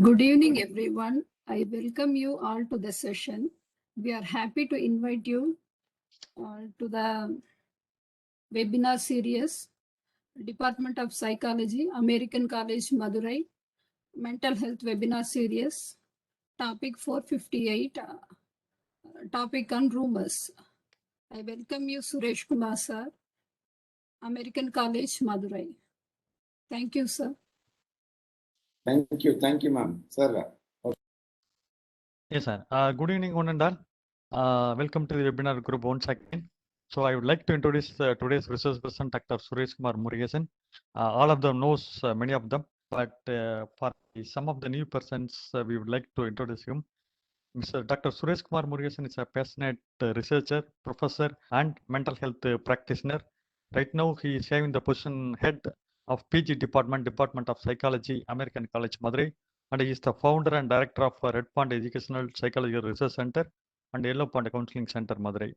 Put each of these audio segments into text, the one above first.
Good evening, everyone. I welcome you all to the session. We are happy to invite you to the webinar series, Department of Psychology, American College, Madurai, Mental Health Webinar Series, topic 458, topic on rumors. I welcome you, Suresh Kumar, sir, American College, Madurai. Thank you, sir. Thank you, ma'am. Sir. Yes, sir. Good evening, one and all. Welcome to the webinar group once again. So I would like to introduce today's resource person, Dr. Suresh Kumar Murugesan. All of them knows many of them, but for some of the new persons, we would like to introduce him. Mr. Dr. Suresh Kumar Murugesan is a passionate researcher, professor, and mental health practitioner. Right now, he is having the position head of PG Department, Department of Psychology, American College, Madurai, and he is the founder and director of Red Pond Educational Psychology Research Center and Yellow Pond Counseling Center, Madurai.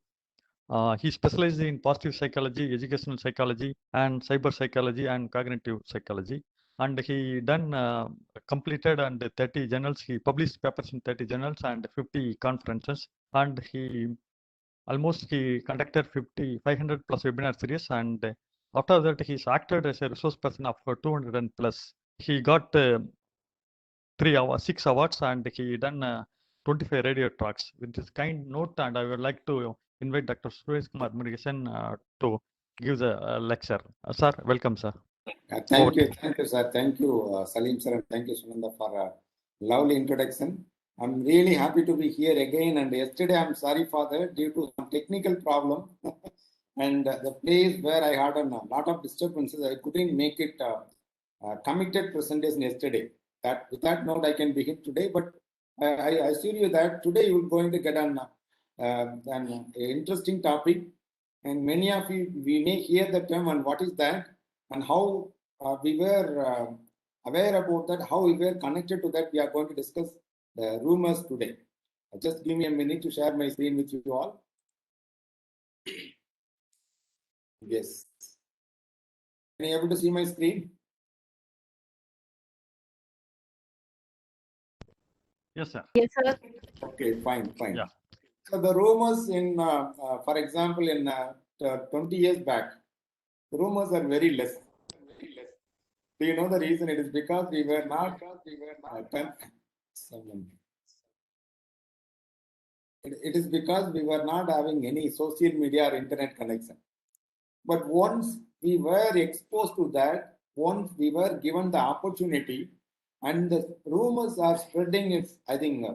He specializes in positive psychology, educational psychology, and cyber psychology and cognitive psychology. And he done completed and 30 journals. He published papers in 30 journals and 50 conferences. And he conducted 500 plus webinar series. And after that, he's acted as a resource person of 200 and plus. He got 6 awards, and he done 25 radio talks. With this kind note, and I would like to invite Dr. Suresh Kumar Murugesan to give the lecture. Sir, welcome, sir. Thank you, sir. Thank you, Salim sir, and thank you, Sunanda, for a lovely introduction. I'm really happy to be here again. And yesterday, I'm sorry for that due to some technical problem, and the place where I had a lot of disturbances, I couldn't make it committed presentation yesterday. That with that note, I can begin today. But I assure you that today you're going to get an interesting topic, and many of you we may hear the term and what is that, and how we were aware about that, how we were connected to that. We are going to discuss the rumors today. Just give me a minute to share my screen with you all. Yes. Can you able to see my screen? Yes, sir. Yes, sir. Okay, fine. Yeah. So the rumors in, for example, in 20 years back, the rumors are very less. Do you know the reason? It is because we were not. It is because we were not having any social media or internet connection. But once we were exposed to that, once we were given the opportunity, and the rumors are spreading, it's, I think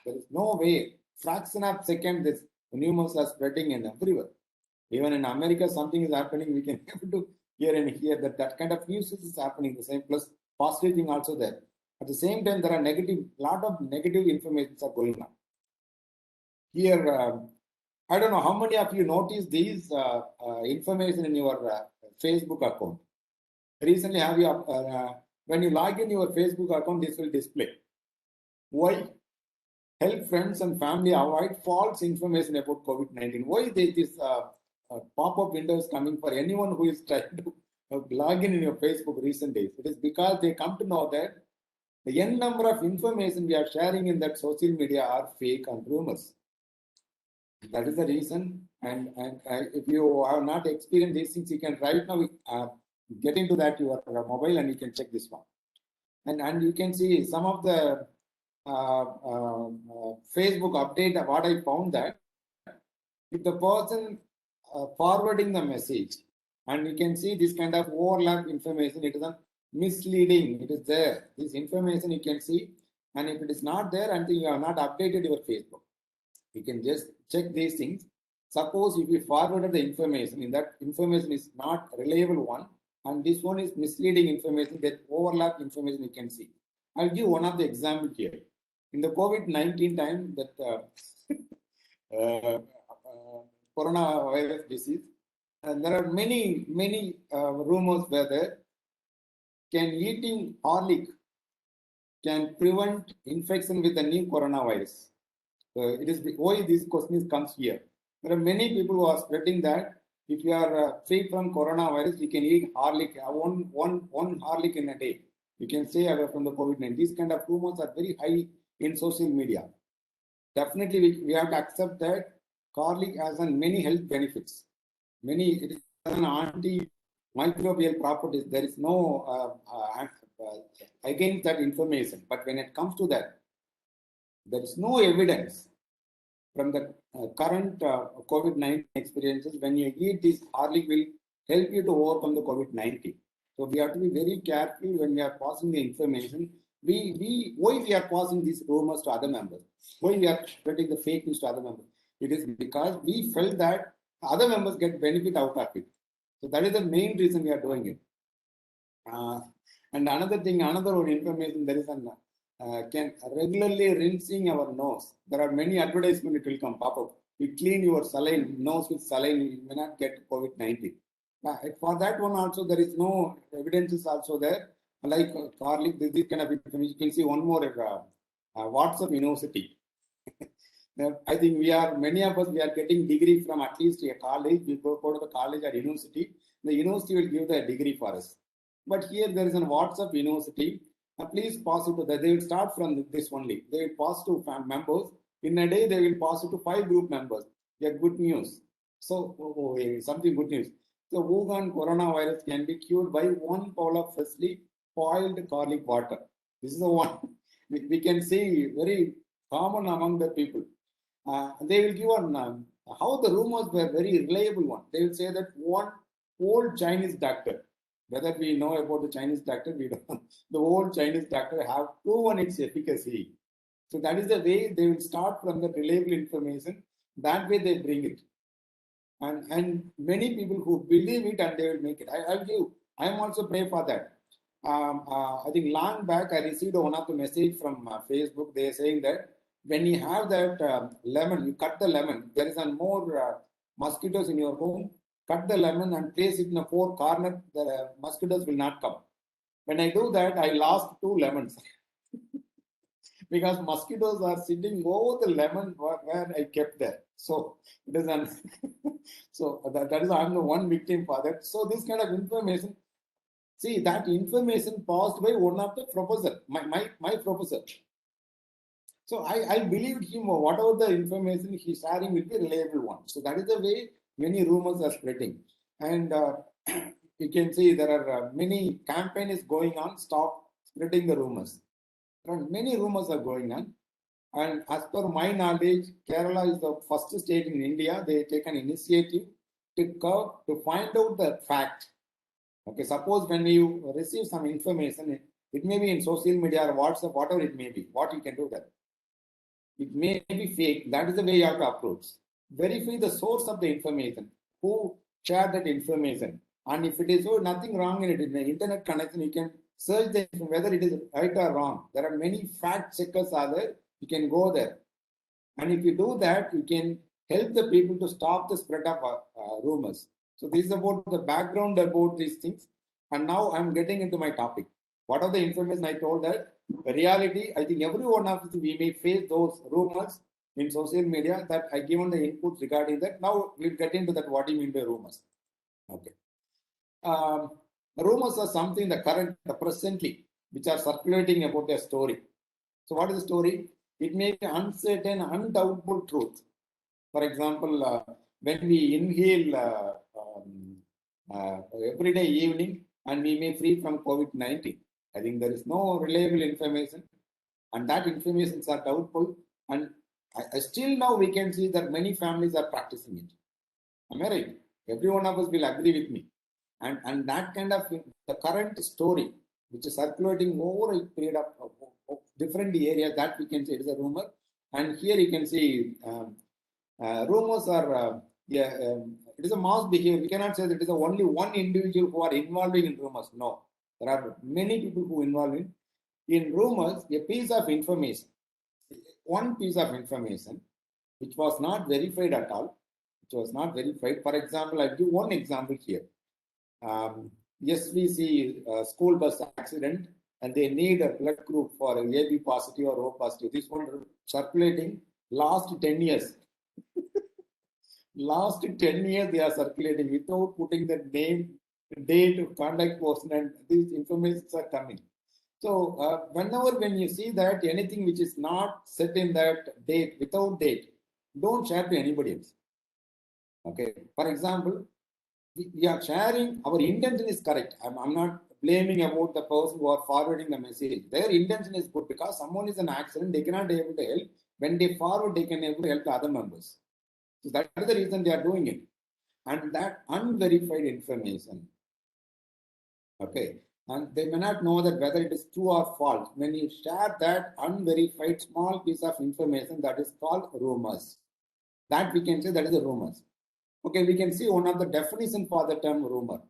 there is no way, fraction of second, this rumors are spreading in everywhere. Even in America, something is happening, we can able to hear that kind of news is happening. The same plus positive thing also there. At the same time, there are lot of negative information are going on. Here, I don't know how many of you noticed these information in your Facebook account. Recently, have you when you log in your Facebook account, this will display. Why? Help friends and family avoid false information about COVID-19. Why this pop-up windows coming for anyone who is trying to log in your Facebook recent days? It is because they come to know that the n number of information we are sharing in that social media are fake and rumors. That is the reason. And if you have not experienced these things, you can right now get into that your mobile and you can check this one. And you can see some of the Facebook update. What I found that if the person forwarding the message, and you can see this kind of overlap information, it is a misleading. It is there. This information you can see, and if it is not there, and you have not updated your Facebook, you can just check these things. Suppose if you forwarded the information, in that information is not reliable one, and this one is misleading information, that overlap information you can see. I'll give one of the example here. In the COVID-19 time, that coronavirus disease, and there are many rumors whether can eating garlic can prevent infection with the new coronavirus. It is why this question comes here. There are many people who are spreading that if you are free from coronavirus, you can eat garlic, one garlic in a day. You can stay away from the COVID-19. These kind of rumors are very high in social media. Definitely, we have to accept that garlic has many health benefits. It is an antimicrobial properties. There is no against that information. But when it comes to that, there is no evidence from the current COVID-19 experiences. When you eat this, garlic will help you to overcome the COVID-19. So we have to be very careful when we are passing the information. Why we are passing these rumors to other members? Why we are spreading the fake news to other members? It is because we felt that other members get benefit out of it. So that is the main reason we are doing it. And another thing, another information, there is an can regularly rinsing our nose. There are many advertisements, it will come pop up. You clean your saline nose with saline, you may not get COVID-19. For that one also, there is no evidence is also there. Like garlic, this kind of information. You can see one more WhatsApp University. I think many of us, we are getting degree from at least a college. We go to the college or university. The university will give the degree for us. But here there is a WhatsApp University. Please pass it to that. They will start from this only. They will pass to members. In a day, they will pass it to 5 group members. Yeah, good news. So, something good news. So, Wuhan coronavirus can be cured by 1 bowl of freshly boiled garlic water. This is the one we can see very common among the people. They will give on how the rumors were very reliable one. They will say that one old Chinese doctor, whether we know about the Chinese doctor, we don't. The old Chinese doctor have proven its efficacy. So that is the way they will start from the reliable information. That way they bring it. And many people who believe it and they will make it. I am also pray for that. I think long back I received one of the message from Facebook. They are saying that when you have that lemon, you cut the lemon, there is more mosquitoes in your home. Cut the lemon and place it in a 4 corner, the mosquitoes will not come. When I do that, I lost 2 lemons. Because mosquitoes are sitting over the lemon where I kept there. So it is that is I'm the one victim for that. So this kind of information, see that information passed by one of the professor, my professor. So I believed him, whatever the information he's sharing will be reliable one. So that is the way many rumors are spreading. And you can see there are many campaigns going on, stop spreading the rumors. There are many rumors are going on. And as per my knowledge, Kerala is the first state in India. They take an initiative to find out the fact. Okay, suppose when you receive some information, it may be in social media or WhatsApp, whatever it may be, what you can do that. It may be fake. That is the way you have to approach. Verify the source of the information. Who shared that information? And if it is nothing wrong in it, in the internet connection, you can search whether it is right or wrong. There are many fact checkers are there. You can go there. And if you do that, you can help the people to stop the spread of rumors. So this is about the background about these things. And now I'm getting into my topic. What are the information I told that? The reality, I think every one of us, we may face those rumors in social media that I given the input regarding that. Now we'll get into that. What do you mean by rumors? Okay. Rumors are something presently, which are circulating about a story. So what is the story? It may be uncertain, undoubtful truth. For example, when we inhale every day evening and we may free from COVID-19, I think there is no reliable information and that informations are doubtful. And still now we can see that many families are practicing it. Am I right? Every one of us will agree with me. And that kind of the current story, which is circulating over a period of different areas, that we can say it is a rumor. And here you can see rumors are, it is a mass behavior. We cannot say that it is only one individual who are involving in rumors. No, there are many people who are involved in rumors. A piece of information, one piece of information, which was not verified at all, which was not verified. For example, I'll give one example here. SVC school bus accident, and they need a blood group for AB positive or O positive. This one circulating last 10 years. Last 10 years they are circulating without putting the name, date, contact person, and these informations are coming. So whenever when you see that anything which is not set in that date, without date, don't share to anybody else. Okay. For example, we are sharing, our intention is correct. I'm not blaming about the person who are forwarding the message. Their intention is good because someone is an accident, they cannot be able to help. When they forward, they can able to help the other members. So that is the reason they are doing it. And that unverified information, okay, and they may not know that whether it is true or false. When you share that unverified small piece of information, that is called rumors. That we can say that is a rumors. Okay, we can see one of the definition for the term rumor.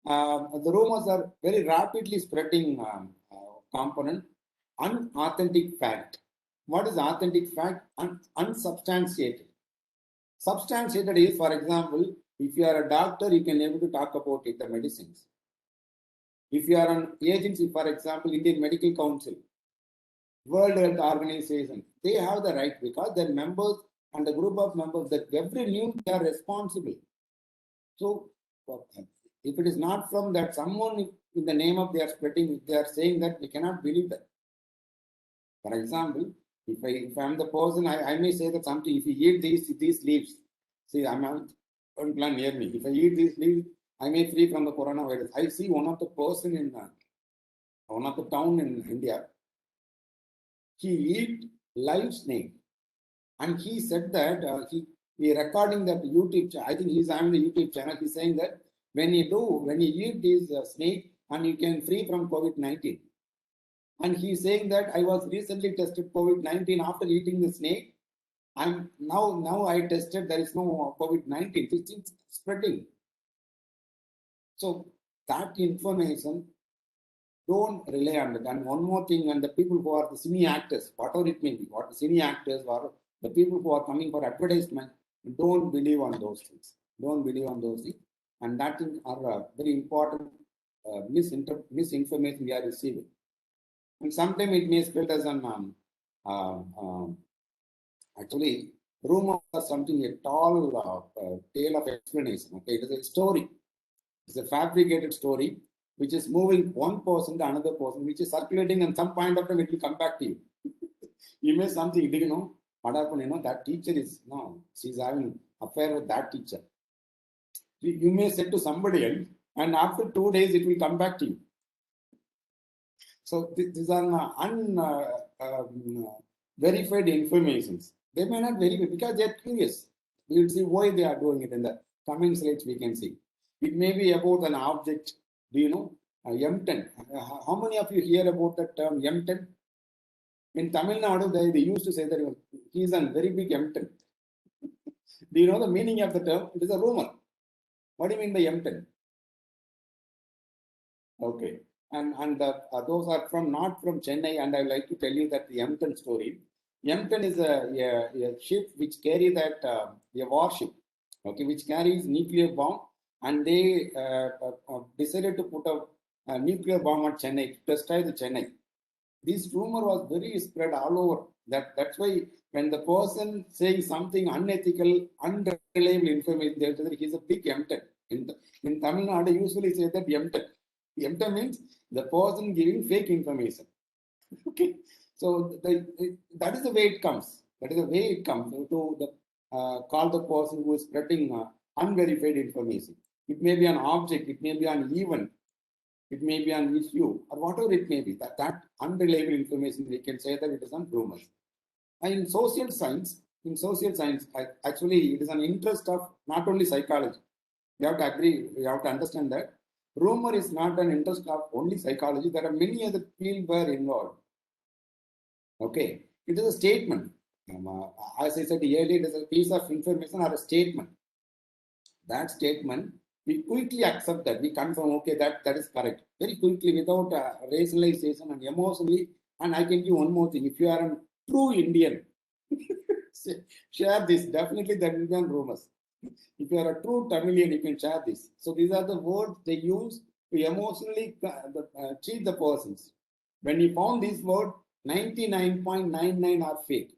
The rumors are very rapidly spreading component. Unauthentic fact. What is authentic fact? Unsubstantiated. Substantiated is, for example, if you are a doctor, you can able to talk about it, the medicines. If you are an agency, for example, Indian Medical Council, World Health Organization, they have the right because their members and the group of members that every news they are responsible. So if it is not from that someone in the name of they are spreading, if they are saying that, we cannot believe that. For example, if I'm the person, I may say that something, if you eat these leaves, see, I'm not one plant near me. If I eat these leaves, I may free from the coronavirus. I see one of the person in one of the town in India, he eat live snake. And he said that he recording that YouTube channel. I think he's having the YouTube channel. He's saying that when you eat this snake and you can free from COVID-19. And he's saying that I was recently tested COVID-19 after eating the snake. And now I tested, there is no COVID-19. It's spreading. So that information, don't rely on it. And one more thing, and the people who are the cine actors, whatever it may be, what the cine actors or the people who are coming for advertisement, don't believe on those things. Don't believe on those things. And that are very important misinformation we are receiving. And sometimes it may spread as an actually rumor or something, a tall tale of explanation. Okay, it is a story. It's a fabricated story which is moving one person to another person, which is circulating, and some point of time it will come back to you. You may something, you know, what happened, you know, that teacher is, no, she's having affair with that teacher. You may say to somebody else, and after 2 days it will come back to you. So these are verified informations. They may not verify because they are curious. We will see why they are doing it in the comment slides. We can see it may be about an object. Do you know M10? How many of you hear about the term M10? In Tamil Nadu, they used to say that he is a very big M10. Do you know the meaning of the term? It is a rumor. What do you mean by M10? Okay. And those are not from Chennai, and I like to tell you that the M10 story. M10 is a ship which carry that a warship, okay, which carries nuclear bomb, and they decided to put a nuclear bomb at Chennai to destroy the Chennai. This rumor was very spread all over. That's why when the person saying something unethical, unreliable information, they say that he's a big M10. In Tamil Nadu, usually say that M10. M10 means the person giving fake information. Okay, so that is the way it comes. That is the way it comes to the call the person who is spreading unverified information. It may be an object, it may be an event, it may be an issue, or whatever it may be. That unreliable information, we can say that it is on rumors. And in social science, actually, it is an interest of not only psychology. You have to agree. You have to understand that rumor is not an interest of only psychology. There are many other fields were involved. Okay, it is a statement. As I said earlier, it is a piece of information or a statement. That statement, we quickly accept that. We confirm, okay, that is correct. Very quickly, without rationalization and emotionally. And I can give one more thing. If you are a true Indian, share this. Definitely, that will be on rumors. If you are a true Tamilian, you can share this. So these are the words they use to emotionally cheat the persons. When you found this word, 99.99 are fake.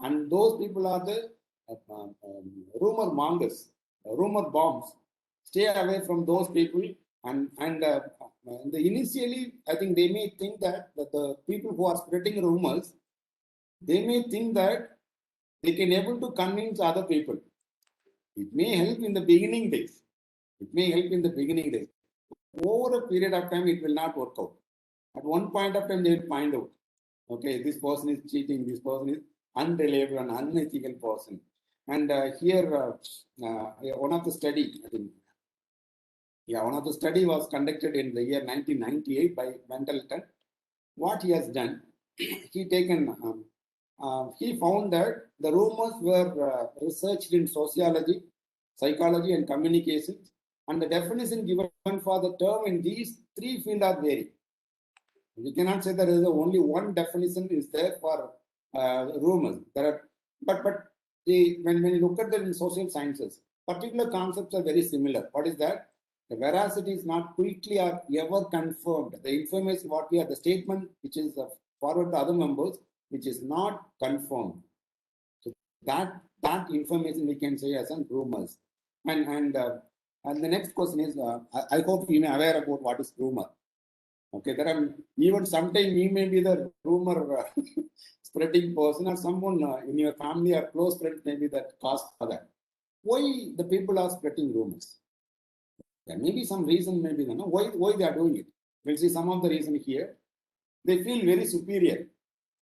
And those people are the rumor mongers, rumor bombs. Stay away from those people Initially, I think they may think that the people who are spreading rumors, they may think that they can able to convince other people. It may help in the beginning days. It may help in the beginning days. Over a period of time, it will not work out. At one point of time, they will find out, okay, this person is cheating, this person is unreliable and unethical person. And here, one of the study, I think, one of the study was conducted in the year 1998 by Pendleton. What he has done, he found that the rumors were researched in sociology, psychology, and communications, and the definition given for the term in these three fields are varied. We cannot say there is only one definition is there for rumors. There are, but when you look at them in social sciences, particular concepts are very similar. What is that? The veracity is not quickly or ever confirmed. The information, what we have, the statement which is forward to other members, which is not confirmed. So that information we can say as rumors. And the next question is, I hope you may aware about what is rumor. Okay, there are even sometimes you may be the rumor spreading person, or someone in your family or close friends may be that cause for that. Why the people are spreading rumors? There may be some reason, maybe why they are doing it. We'll see some of the reason here. They feel very superior.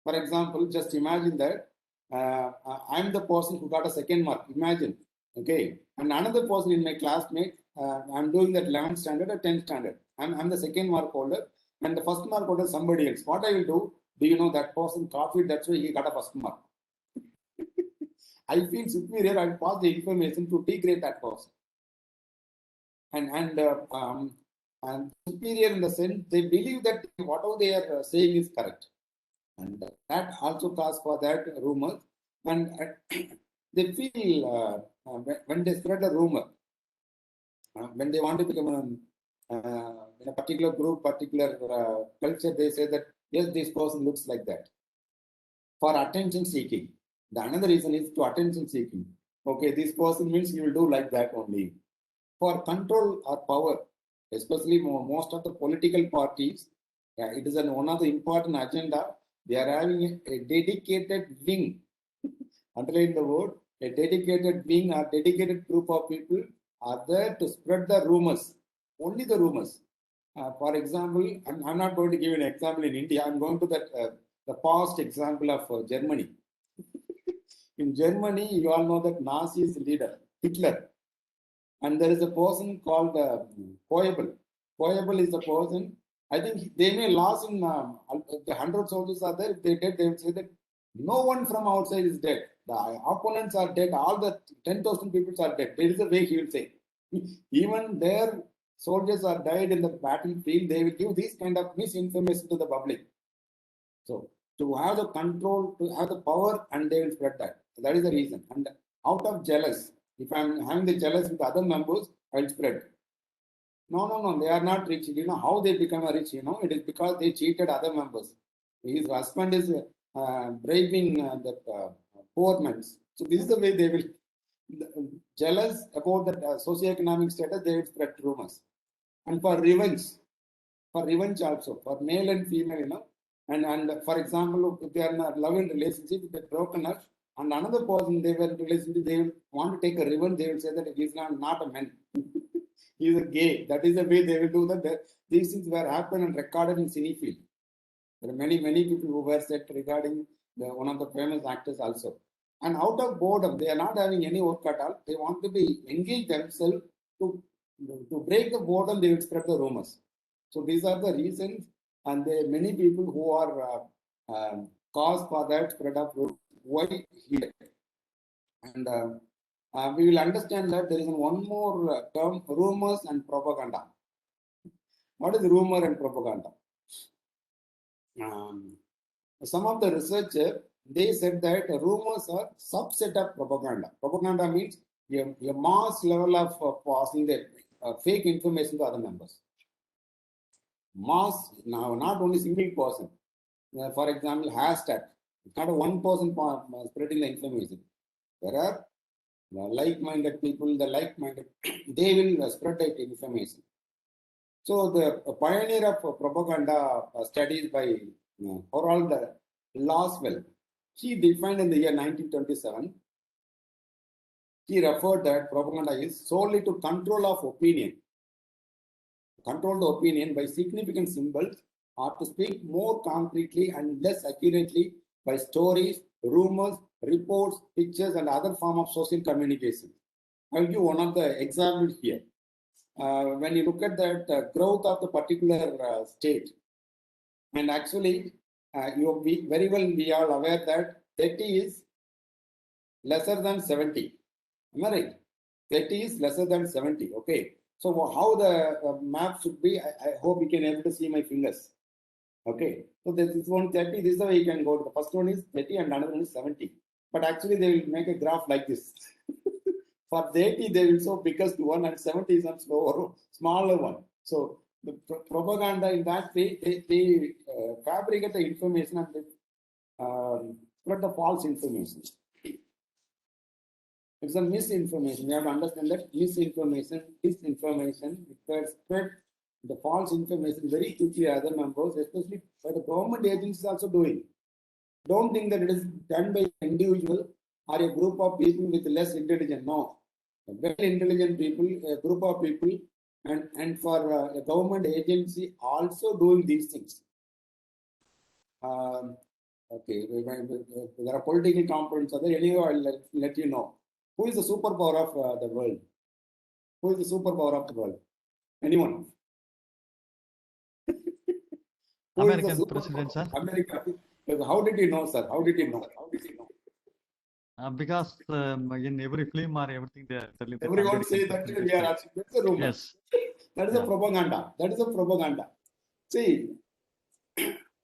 For example, just imagine that I'm the person who got a second mark. Imagine, okay, and another person in my classmate, I'm doing that 11th standard or 10th standard. I'm the second mark holder, and the first mark holder is somebody else. What I will do you know that person copied? That's why he got a first mark. I feel superior. I'll pass the information to degrade that person. And superior in the sense they believe that whatever they are saying is correct, and that also cause for that rumor. And they feel when they spread a rumor, when they want to become in a particular group, particular culture, they say that yes, this person looks like that. For attention seeking, the another reason is to attention seeking. Okay, this person means you will do like that only. For control or power, especially most of the political parties, it is one of the important agenda. They are having a dedicated wing, underline the word, a dedicated wing or dedicated group of people are there to spread the rumors, only the rumors. For example, I'm not going to give an example in India. I'm going to the past example of Germany. In Germany, you all know that Nazi's leader, Hitler. And there is a person called Goebbels. Goebbels is a person, I think they may lose in the 100 soldiers are there. If they dead, they will say that no one from outside is dead. The opponents are dead. All the 10,000 people are dead. There is a way he will say. Even their soldiers are died in the battlefield, they will give this kind of misinformation to the public. So to have the control, to have the power, and they will spread that. So that is the reason. And out of jealous, if I'm having the jealous with other members, I'll spread. No, they are not rich. You know how they become rich? It is because they cheated other members. His husband is bribing the poor men. So this is the way they will jealous about the socioeconomic status. They will spread rumors, and for revenge also, for male and female, and for example, if they are in a loving relationship, if they're broken up, and another person they were in relationship, they will want to take a revenge. They will say that he's not a man. He is a gay. That is the way they will do that. These things were happened and recorded in Cinefield. There are many people who were said regarding one of the famous actors also. And out of boredom, they are not having any work at all. They want to be engage themselves to break the boredom. They will spread the rumors. So these are the reasons, and there are many people who are cause for that spread of rumors. Why here? And we will understand that there is one more term, rumors and propaganda. What is rumor and propaganda? Some of the researchers, they said that rumors are subset of propaganda. Propaganda means a mass level of passing the fake information to other members. Mass, now not only single person. For example, hashtag. It's not a one person spreading the information. There are like-minded people, they will spread that information. So the pioneer of propaganda studies by Harold Laswell, he defined in the year 1927, he referred that propaganda is solely to control of opinion. Control the opinion by significant symbols, or to speak more concretely and less accurately by stories, rumors, reports, pictures, and other form of social communication. I'll give one of the examples here. When you look at that growth of the particular state, and actually, very well we are aware that 30 is lesser than 70. Am I right? 30 is lesser than 70. Okay. So how the map should be, I hope you can able to see my fingers. Okay. So this is one 30. This is the way you can go. The first one is 30 and another one is 70. But actually, they will make a graph like this. For the 80, they will show biggest one, and 70 is a smaller one. So the propaganda in that way, they fabricate the information and they spread the false information. It's a misinformation. You have to understand that misinformation, disinformation, it spread the false information very quickly. Other members, especially by the government agencies, also doing. Don't think that it is done by an individual or a group of people with less intelligence. No, very intelligent people, a group of people, and for a government agency also doing these things. Okay, there are political components. Anyway, I'll let you know. Who is the superpower of the world? Who is the superpower of the world? Anyone? American president, sir. America. How did you know, sir? How did you know? Because in every film or everything, they are telling that Everyone say that we are. That's a rumor. Yes. That is a propaganda. That is a propaganda. See,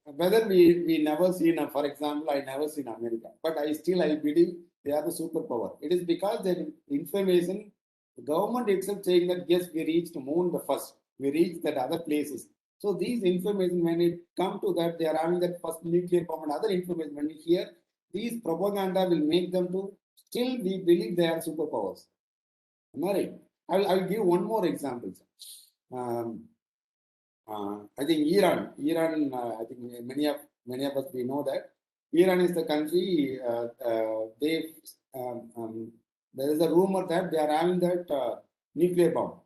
whether we never seen, for example, I never seen America, but I believe they are the superpower. It is because the information, the government itself saying that yes, we reached the moon the first, we reached that other places. So these information, when it come to that, they are having that first nuclear bomb and other information. When we hear these propaganda, will make them to still we believe they are superpowers. Am I right? I'll give one more example. I think Iran. I think many of us we know that Iran is the country. There is a rumor that they are having that nuclear bomb.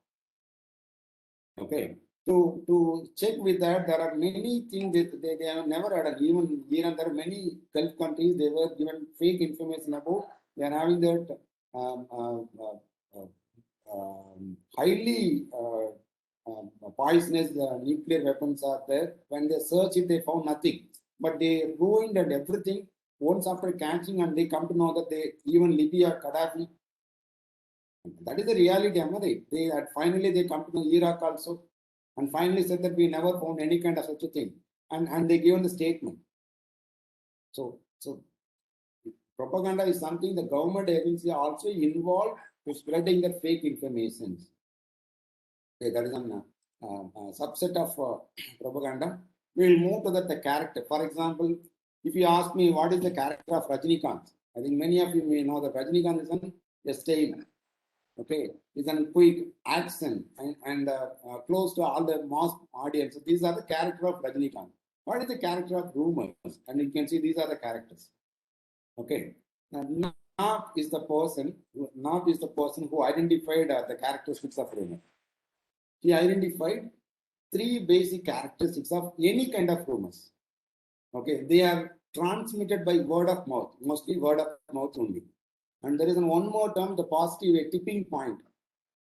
Okay. To check with that, there are many things that they have never had. Even Iran, there are many Gulf countries. They were given fake information about they are having that highly poisonous nuclear weapons are there. When they search it, they found nothing. But they ruined and everything once after catching, and they come to know that they even Libya, Gaddafi. That is the reality, am I right? Finally they come to know Iraq also, and finally said that we never found any kind of such a thing, and they given the statement. So propaganda is something the government agency also involved to spreading the fake information. Okay, that is a subset of propaganda. We will move to the character. For example, if you ask me what is the character of Rajinikanth, I think many of you may know that Rajinikanth is a style. Okay, is a quick accent and close to all the mass audience. So these are the character of Rajinikanth. What is the character of rumors? And you can see these are the characters. Okay, Nath is the person who identified the characteristics of rumor. He identified 3 basic characteristics of any kind of rumors. Okay, they are transmitted by word of mouth, mostly word of mouth only. And there is one more term, the positive, a tipping point.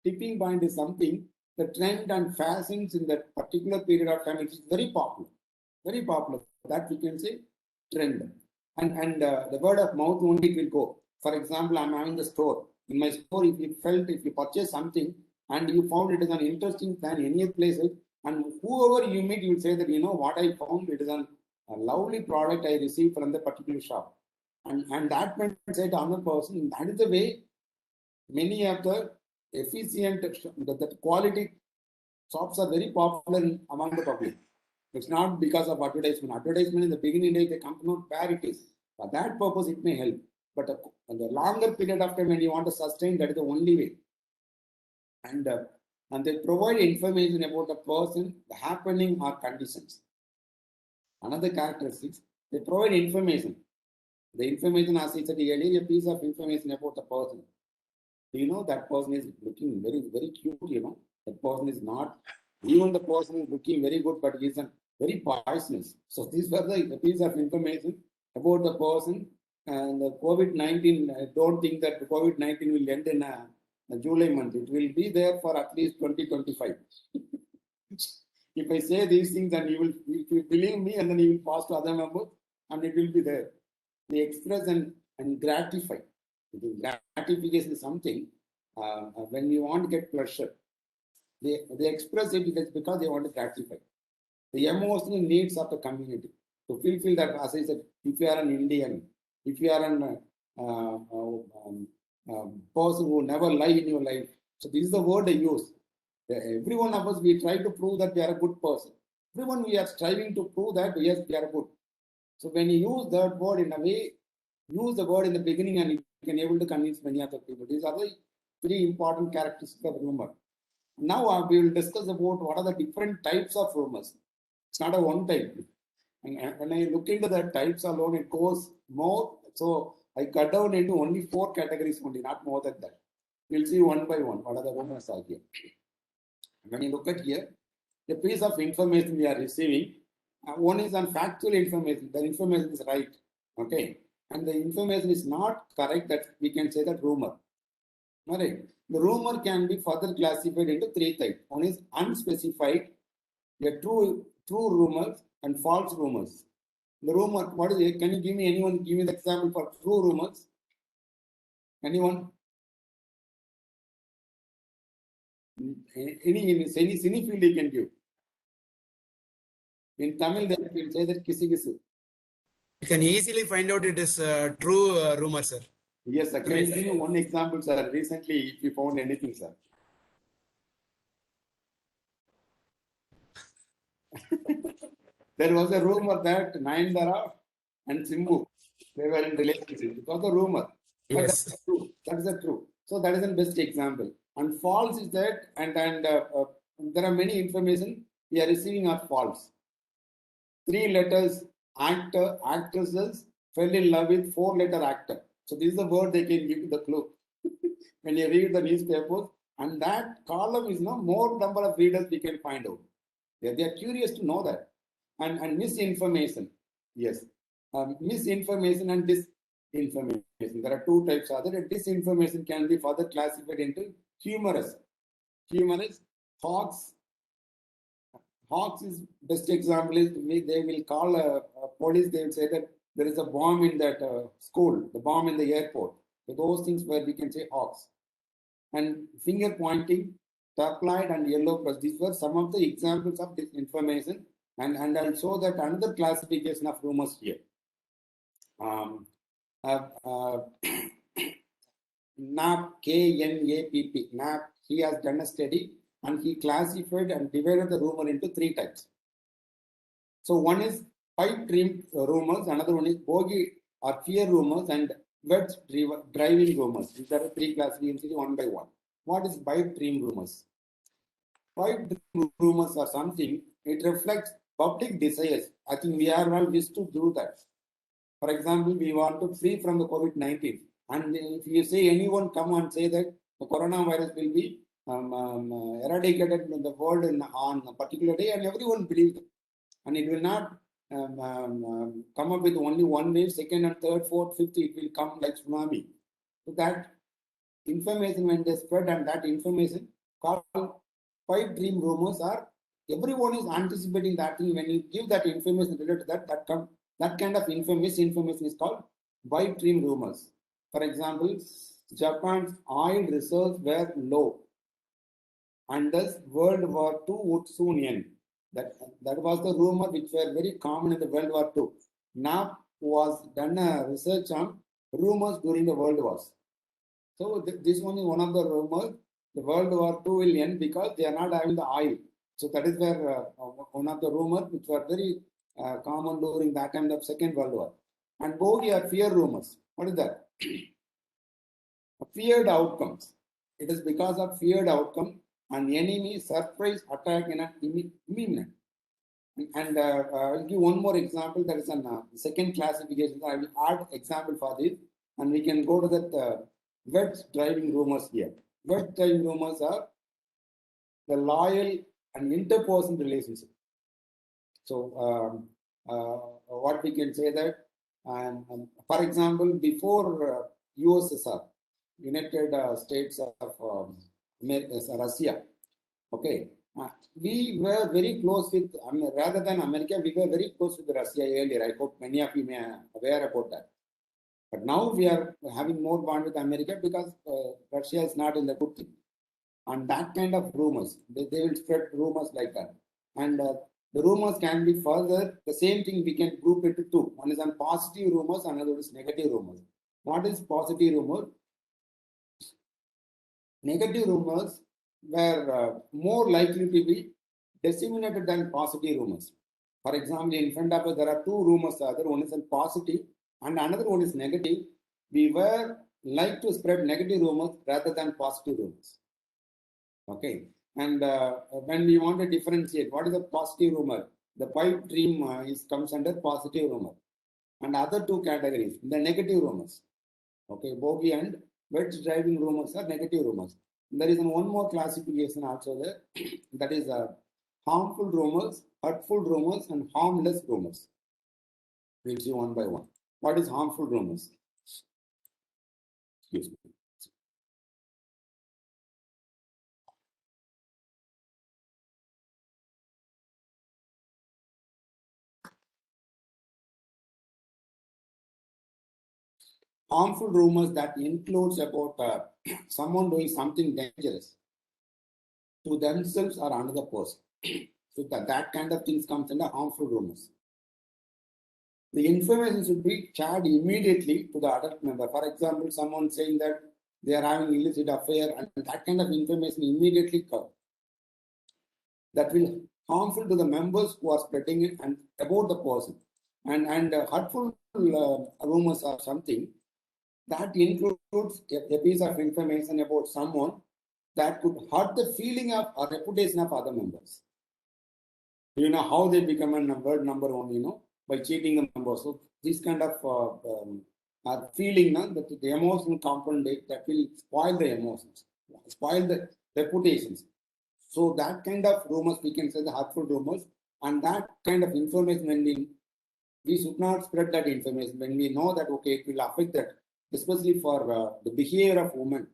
Tipping point is something, the trend and fashions in that particular period of time, it is very popular. Very popular. That we can say trend. And the word of mouth only it will go. For example, I'm having the store. In my store, if you purchase something and you found it is an interesting than any places, and whoever you meet, you will say that, you know what I found, it is a lovely product I received from the particular shop. And that might say to another person, that is the way many of the efficient, the quality shops are very popular among the public. It's not because of advertisement. Advertisement in the beginning days, they come to know where it is. For that purpose, it may help. But in the longer period of time, when you want to sustain, that is the only way. And and they provide information about the person, the happening or conditions. Another characteristics, they provide information. The information, as I said earlier, a piece of information about the person. You know, that person is looking very, very cute, you know. That person is not, even the person is looking very good, but he is very poisonous. So these were the piece of information about the person. And the COVID-19, I don't think that the COVID-19 will end in July month. It will be there for at least 2025. If I say these things, then if you believe me, and then you will pass to other members, and it will be there. They express and gratify. Gratification is something when we want to get pleasure. They express it because they want to gratify the emotional needs of the community. To fulfill that, as I said, if you are an Indian, if you are an person who never lie in your life, so this is the word I use. Every one of us, we try to prove that we are a good person. Everyone, we are striving to prove that yes, we are good. So when you use that word in a way, use the word in the beginning and you can able to convince many other people. These are the three important characteristics of rumor. Now we will discuss about what are the different types of rumors. It's not a one type. And when I look into the types alone, it goes more. So I cut down into only 4 categories only, not more than that. We'll see one by one what are the rumors are here. When you look at here, the piece of information we are receiving, one is on factual information. The information is right, okay, and the information is not correct. That we can say that rumor. All right. The rumor can be further classified into 3 types. One is unspecified, a true rumors and false rumors. The rumor, what is it? Can you give me anyone? Give me the example for true rumors. Anyone? Any field you can give. In Tamil, they will say that kisi kisi. You can easily find out it is true rumor, sir. Yes, sir. Can you give me one example, sir? Recently, if you found anything, sir. There was a rumor that Nayanthara and Simbu, they were in relationship. It was a rumor. But Yes. that's true. That is the true. So that is the best example. And false is that, and there are many information we are receiving are false. 3 letters actor, actresses fell in love with 4-letter actor. So this is the word they can give you the clue. When you read the newspapers, and that column is no more number of readers we can find out. They are curious to know that. And misinformation. Yes. Misinformation and disinformation. There are 2 types. Other disinformation can be further classified into humorous. Humorous, hoax. Hoax is best example is they will call a police. They will say that there is a bomb in that school, the bomb in the airport. So those things where we can say hoax. And finger pointing, turquoise and yellow press. These were some of the examples of disinformation. And I'll show that another classification of rumors here. Knapp, K-N-A-P-P, Knapp, he has done a study and he classified and divided the rumor into 3 types. So one is pipe dream rumors, another one is bogey or fear rumors, and wet driving rumors. These are the 3 classifications one by one. What is pipe dream rumors? Pipe dream rumors are something, it reflects public desires. I think we are all used to do that. For example, we want to free from the COVID-19. And if you say anyone come and say that the coronavirus will be eradicated in the world on a particular day, and everyone believes it. And it will not come up with only one wave, second and third, fourth, fifth, it will come like tsunami. So that information when they spread, and that information called pipe dream rumors are, everyone is anticipating that thing. When you give that information related to that kind of misinformation is called pipe dream rumors. For example, Japan's oil reserves were low, and thus World War II would soon end. That was the rumor which were very common in the World War II. Knapp was done a research on rumors during the World Wars. So this one is one of the rumors. The World War II will end because they are not having the oil. So that is where one of the rumors which were very common during that time of Second World War. And bogey are fear rumors. What is that? Feared outcomes. It is because of feared outcome, an enemy surprise attack in an imminent. And I'll give one more example. That is a second classification. I will add example for this, and we can go to that wet driving rumors here. Wet driving rumors are the loyal and interpersonal relationship. So what we can say that, for example, before USSR, United States of Russia, okay, we were very close with, rather than America, we were very close with Russia earlier. I hope many of you may be aware about that. But now we are having more bond with America because Russia is not in the good thing. And that kind of rumors, they will spread rumors like that. And the rumors can be further, the same thing we can group into two. One is on positive rumors, another is negative rumors. What is positive rumor? Negative rumors were more likely to be disseminated than positive rumors. For example, in front of us, there are two rumors. The other one is positive and another one is negative. We were like to spread negative rumors rather than positive rumors. Okay. And when we want to differentiate, what is a positive rumor? The pipe dream comes under positive rumor. And other two categories, the negative rumors. Okay, bogey and wet driving rumors are negative rumors. There is one more classification also there. That is harmful rumors, hurtful rumors, and harmless rumors. We'll see one by one. What is harmful rumors? Excuse me. Harmful rumors that includes about someone doing something dangerous to themselves or another person. So that kind of things comes under harmful rumors. The information should be shared immediately to the adult member. For example, someone saying that they are having illicit affair, and that kind of information immediately comes. That will harmful to the members who are spreading it and about the person. And hurtful rumors are something that includes a piece of information about someone that could hurt the feeling of or reputation of other members. You know how they become a world number one, you know, by cheating the members. So this kind of feeling, that the emotional component that will spoil the emotions, spoil the reputations. So that kind of rumors, we can say the hurtful rumors, and that kind of information, when we should not spread that information when we know that, okay, it will affect that, especially for the behavior of women,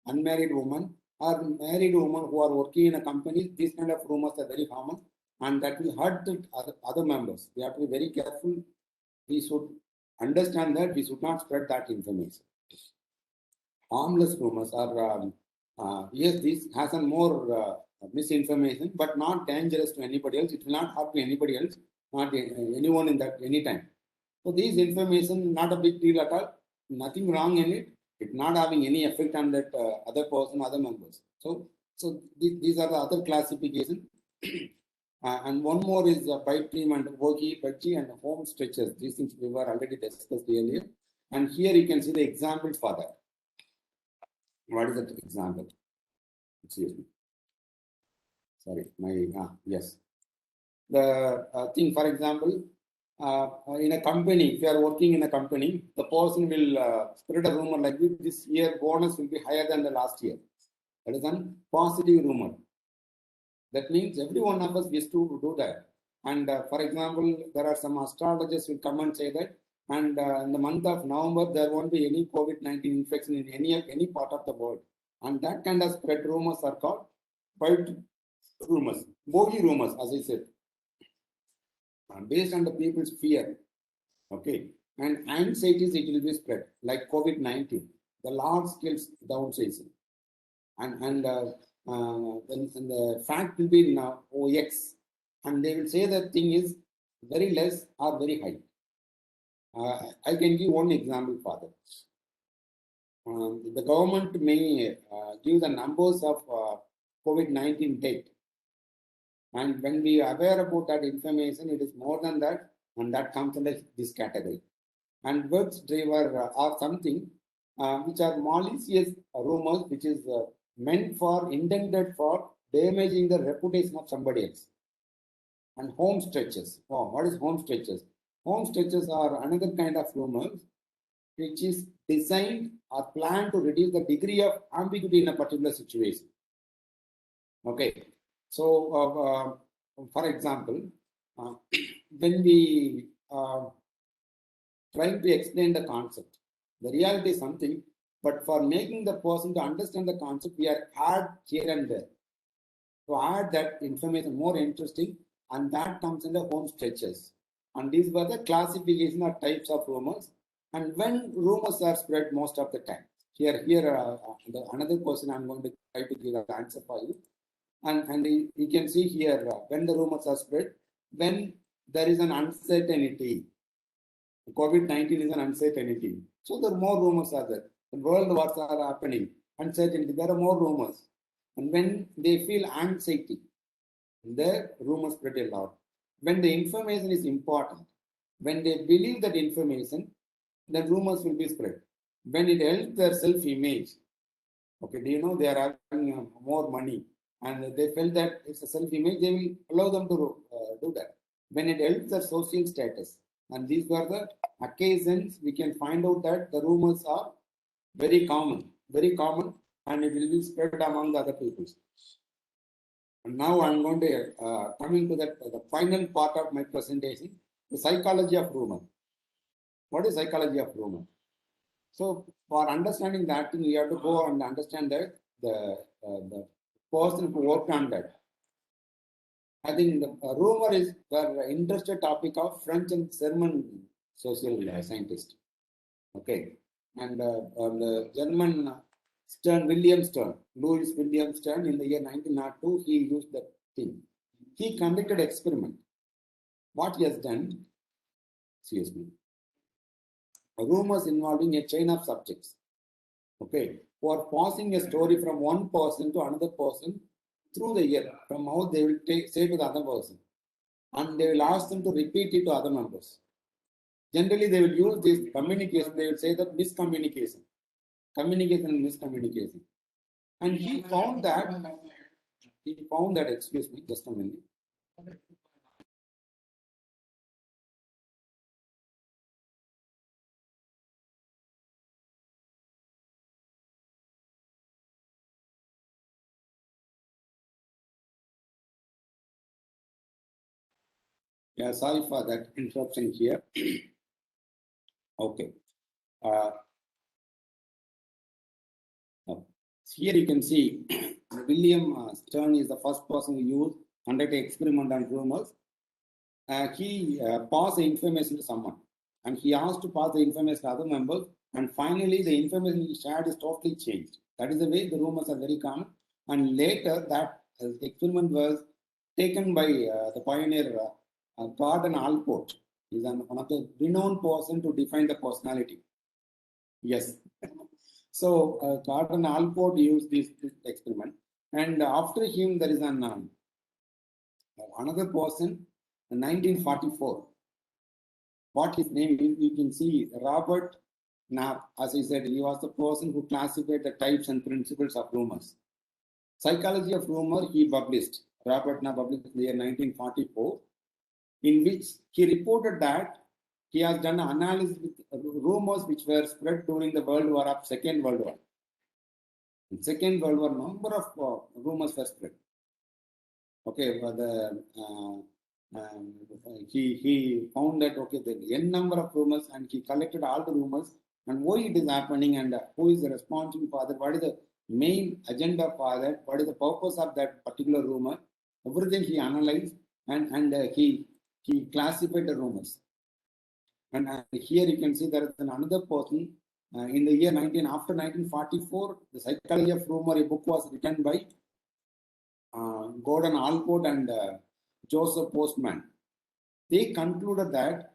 unmarried women or married women who are working in a company. These kind of rumors are very common, and that will hurt the other members. We have to be very careful. We should understand that we should not spread that information. Harmless rumors are, yes, this has a more misinformation, but not dangerous to anybody else. It will not hurt anybody else, not anyone in that anytime. So these information, not a big deal at all. Nothing wrong in it. It's not having any effect on that other person, other members. So these are the other classification. And one more is pipe dream and bogey, budgie, and home stretches. These things we were already discussed earlier. And here you can see the examples for that. What is that example? Excuse me. Sorry, yes. The thing, for example, in a company, if you are working in a company, the person will spread a rumor like this year bonus will be higher than the last year. That is a positive rumor. That means every one of us used to do that. And for example, there are some astrologers who come and say that, and in the month of November, there won't be any COVID-19 infection in any part of the world. And that kind of spread rumors are called pipe rumors, bogey rumors, as I said. Based on the people's fear, okay, and anxieties, it will be spread like COVID-19, the large scale downsizing, and the fact will be now OX, and they will say that thing is very less or very high. I can give one example for that. The government may give the numbers of COVID-19 death. And when we are aware about that information, it is more than that, and that comes under this category. And words driver are something which are malicious rumors, which is intended for damaging the reputation of somebody else. And home stretches. Oh, what is home stretches? Home stretches are another kind of rumors which is designed or planned to reduce the degree of ambiguity in a particular situation. Okay. So, for example, when we trying to explain the concept, the reality is something, but for making the person to understand the concept, we are add here and there to add that information more interesting, and that comes in the home stretches. And these were the classification of types of rumors, and when rumors are spread most of the time. Another question I'm going to try to give an answer for you. And you can see here when the rumors are spread, when there is an uncertainty. COVID-19 is an uncertainty. So there are more rumors are there. The world wars are happening. Uncertainty, there are more rumors. And when they feel anxiety, the rumors spread a lot. When the information is important, when they believe that information, the rumors will be spread. When it helps their self-image, okay, do you know they are having more money and they felt that it's a self-image, they will allow them to do that. When it helps their social status, and these were the occasions we can find out that the rumors are very common, and it will be spread among the other people. And now I'm going to coming to the final part of my presentation, the psychology of rumor. What is psychology of rumor? So for understanding that thing, we have to go and understand that the person who worked on that. I think the rumor is the interested topic of French and German social scientist. Okay, and the German Louis William Stern, in the year 1902, he used that thing. He conducted experiment. What he has done, excuse me, rumors involving a chain of subjects, okay, who are passing a story from one person to another person through the year. From how they will say to the other person, and they will ask them to repeat it to other members. Generally, they will use this communication. They will say that miscommunication, communication and miscommunication. And he found that, excuse me, just a minute. Yeah, sorry for that interruption here. Okay. Here you can see William Stern is the first person who conducted an experiment on rumors. He passed the information to someone, and he asked to pass the information to other members, and finally the information he shared is totally changed. That is the way the rumors are very common. And later that experiment was taken by the pioneer Gordon Allport. He is one of the renowned person to define the personality. Yes. So Gordon Allport used this experiment, and after him there is an another person in 1944. What his name is, you can see Robert Knapp. As I said, he was the person who classified the types and principles of rumors. Psychology of Rumor he published. Robert Knapp published in the year 1944, in which he reported that he has done an analysis with rumors which were spread during the World War of Second World War. In Second World War, number of rumors were spread. Okay, he found that okay, the n number of rumors, and he collected all the rumors and why it is happening, and who is responsible for that, what is the main agenda for that, what is the purpose of that particular rumor. Everything he analyzed, and he classified the rumors. And here you can see there is another person in the year after 1944, the Psychology of Rumor, a book was written by Gordon Allport and Joseph Postman. They concluded that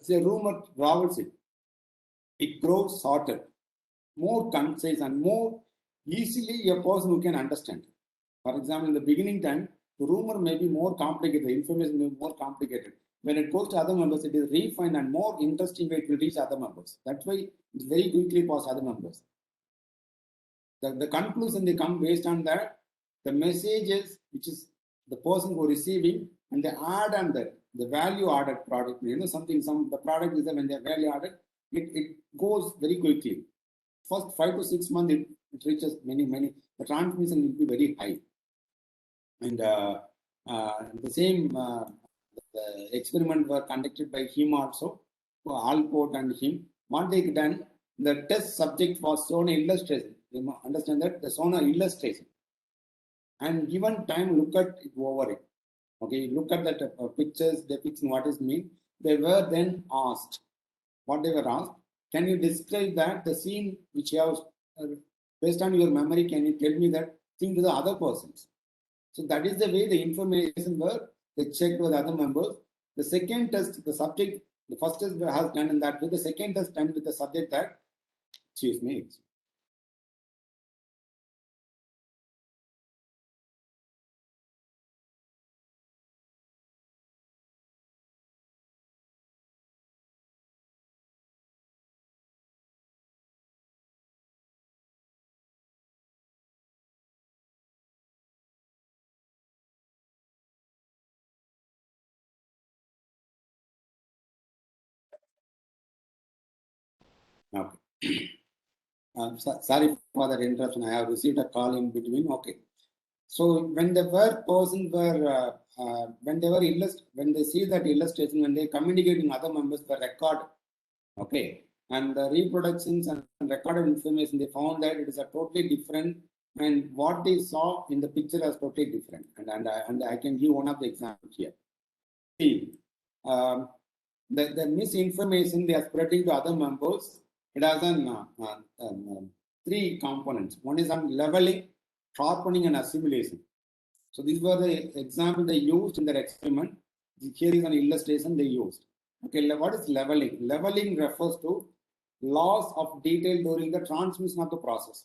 the rumor travels it grows shorter, more concise, and more easily a person who can understand. For example, in the beginning time, the rumor may be more complicated, the information may be more complicated. When it goes to other members, it is refined and more interesting way it will reach other members. That's why it very quickly pass other members. The conclusion they come based on that, the messages, which is the person who receiving, and the add and the value added product. The product is when the value added, it goes very quickly. First 5 to 6 months, it reaches many. The transmission will be very high. And the same the experiment were conducted by him also, Alport and him. What they done, the test subject was shown an illustration. You understand that? They shown an illustration. And given time, look at it over it. Okay, look at the pictures depicting what is mean. They were then asked, what they were asked, can you describe that, the scene which you have, based on your memory, can you tell me that thing to the other persons? So that is the way the information were, they checked with other members. The second test, the subject, the first test has done in that way. The second test done with the subject that, excuse me. Okay. Sorry for that interruption. I have received a call in between. Okay. So when the persons were when they see that illustration, when they communicating other members, the record, okay, and the reproductions and recorded information, they found that it is a totally different, and what they saw in the picture is totally different. And I can give one of the examples here. See, the misinformation they are spreading to other members. It has three components. One is on leveling, sharpening, and assimilation. So these were the examples they used in their experiment. Here is an illustration they used. Okay, what is leveling? Leveling refers to loss of detail during the transmission of the process.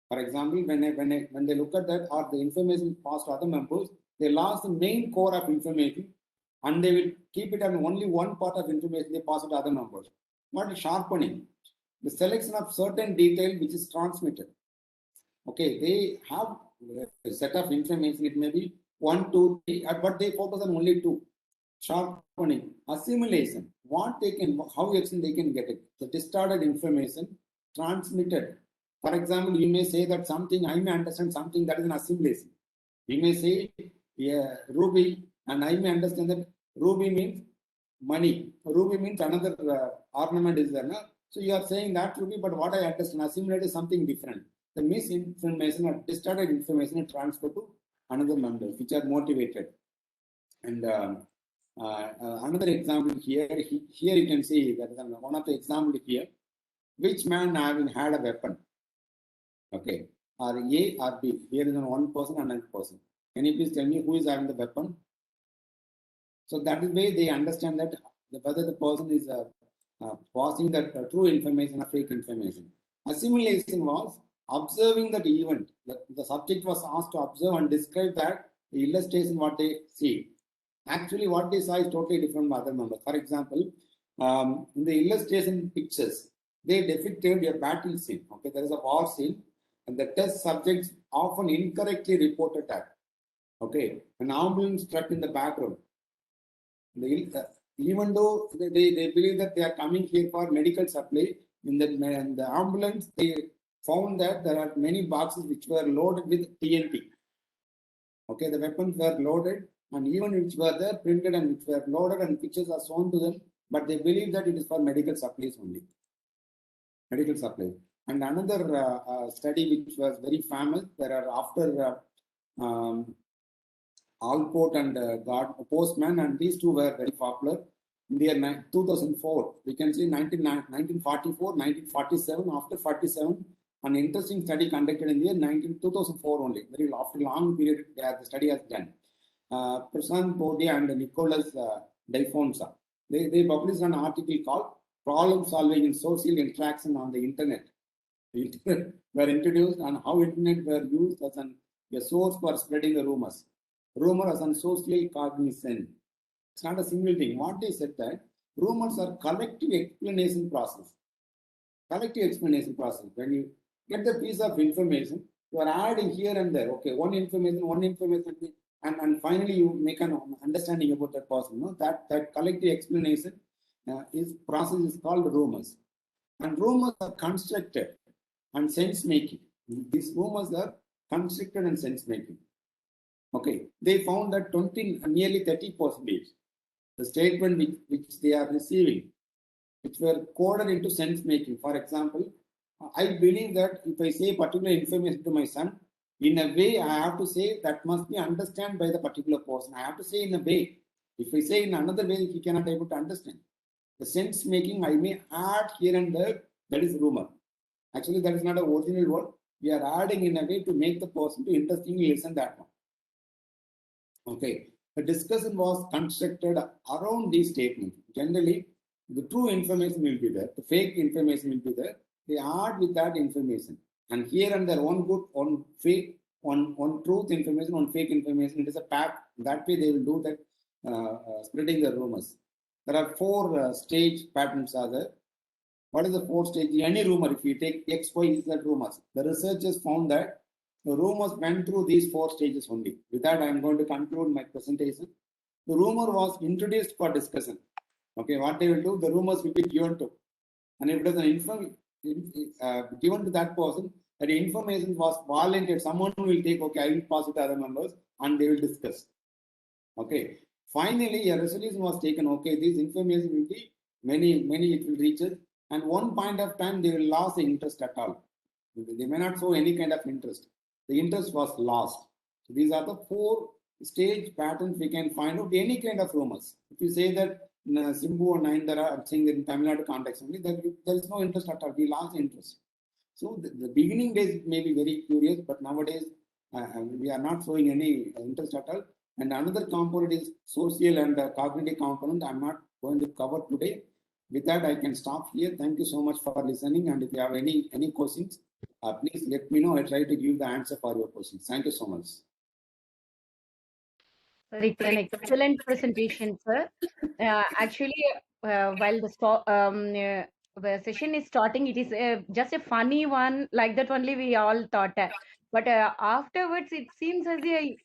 For example, when they look at that or the information passed to other members, they lost the main core of information and they will keep it on only one part of information they pass it to other members. What is sharpening? The selection of certain detail which is transmitted. Okay, they have a set of information, it may be 1, 2, 3, but they focus on only 2. Sharpening, assimilation, how they can get it. The distorted information transmitted. For example, you may say that something, I may understand something, that is an assimilation. You may say, yeah, ruby, and I may understand that ruby means money. Ruby means another ornament is there. So you are saying that ruby, but what I understand, assimilate is something different. The misinformation or distorted information is transferred to another members, which are motivated. And another example here you can see that one of the examples here, which man having had a weapon? Okay, or A or B. Here is one person and another person. Can you please tell me who is having the weapon? So that is way they understand that whether the person is passing that true information or fake information. Assimilation was observing that event. The subject was asked to observe and describe that the illustration what they see. Actually, what they saw is totally different from other members. For example, in the illustration pictures, they depicted a battle scene. Okay, there is a war scene, and the test subjects often incorrectly reported that. Okay, an ambulance struck in the background. Even though they believe that they are coming here for medical supply, in the ambulance, they found that there are many boxes which were loaded with TNT. Okay, the weapons were loaded, and even which were there printed and which were loaded, and pictures are shown to them, but they believe that it is for medical supplies only. Medical supplies. And another study which was very famous, there are after Alport and Postman, and these two were very popular. In the year 2004, we can see 1944, 1947, after 47, an interesting study conducted in the year 2004 only, very after long period the study has done. Prashant Podia and Nicholas Difonsa, they published an article called Problem Solving in Social Interaction on the Internet. The Internet were introduced and how Internet were used as a source for spreading the rumors. Rumors and social cognition. It's not a single thing. What they said that rumors are collective explanation process. Collective explanation process. When you get the piece of information, You are adding here and there. Okay, one information, and finally you make an understanding about that person. No, that collective explanation process is called rumors, and rumors are constructed and sense making. These rumors are constructed and sense making. Okay, they found that nearly 30% the statement which they are receiving, which were coded into sense making. For example, I believe that if I say particular information to my son, in a way I have to say that must be understood by the particular person. I have to say in a way. If I say in another way, he cannot able to understand. The sense making I may add here and there, that is rumor. Actually, that is not an original word. We are adding in a way to make the person to interestingly listen that one. Okay. The discussion was constructed around these statements. Generally, the true information will be there, the fake information will be there. They add with that information. And here and there, one good, one fake, one truth information, one fake information. It is a pack. That way they will do that, spreading the rumors. There are four stage patterns are there. What is the fourth stage? Any rumor, if you take X, Y, Z rumors, the researchers found that the rumors went through these four stages only. With that, I am going to conclude my presentation. The rumor was introduced for discussion. Okay, what they will do, the rumors will be given to. And if it is an given to that person, that information was volunteered, someone will take, okay, I will pass it to other members and they will discuss. Okay. Finally, a resolution was taken, okay, this information will be many it will reach it. And one point of time, they will lose the interest at all. They may not show any kind of interest. The interest was lost. So these are the four stage patterns we can find out any kind of rumors. If you say that Simbu or Naindara, I'm saying that in Tamil Nadu context only, that there is no interest at all. We lost interest. So the beginning days may be very curious, but nowadays we are not showing any interest at all. And another component is social and cognitive component. I'm not going to cover today. With that, I can stop here. Thank you so much for listening. And if you have any questions, please let me know. I try to give the answer for your questions. Thank you so much. It's an excellent presentation, sir. Actually, while the session is starting, it is just a funny one, like that only we all thought. But afterwards, it seems as a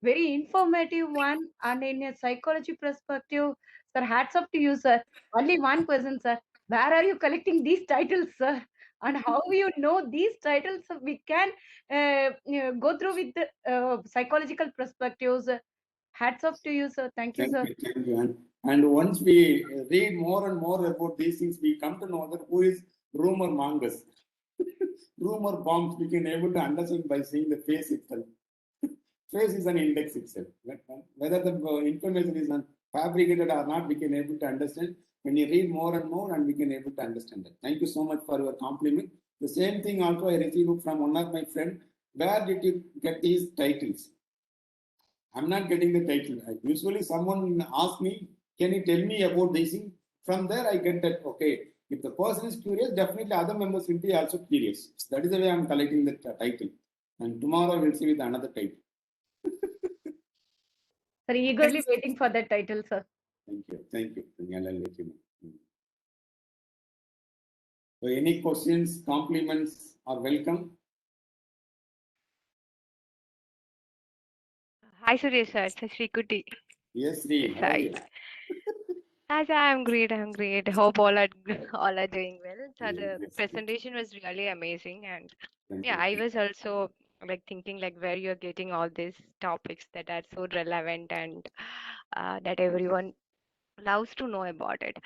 very informative one, and in a psychology perspective, sir, hats off to you, sir. Only one person, sir. Where are you collecting these titles, sir? And how you know these titles? We can go through with the psychological perspectives. Hats off to you, sir. Thank you, sir. Thank you. And once we read more and more about these things, we come to know that who is rumor mongers. Rumor bombs, we can able to understand by seeing the face itself. Face is an index itself. Whether the information is fabricated or not, we can able to understand when you read more and more, and we can able to understand that. Thank you so much for your compliment. The same thing also I received from one of my friends. Where did you get these titles? I'm not getting the title. Usually someone asks me, can you tell me about this thing? From there I get that, okay, if the person is curious, definitely other members will be also curious. That is the way I'm collecting the title. And tomorrow we'll see with another title. Sir, eagerly waiting for that title, sir. Thank you. Thank you. I'll let you know. So any questions, compliments are welcome. Hi, Suresh sir. It's Shrikuti. Yes, Sri. How are you? Hi, sir. I'm great. I'm great. Hope all are doing well. So Yes, the yes. presentation was really amazing, and Thank yeah, you. I was also like thinking like where you're getting all these topics that are so relevant and that everyone loves to know about it.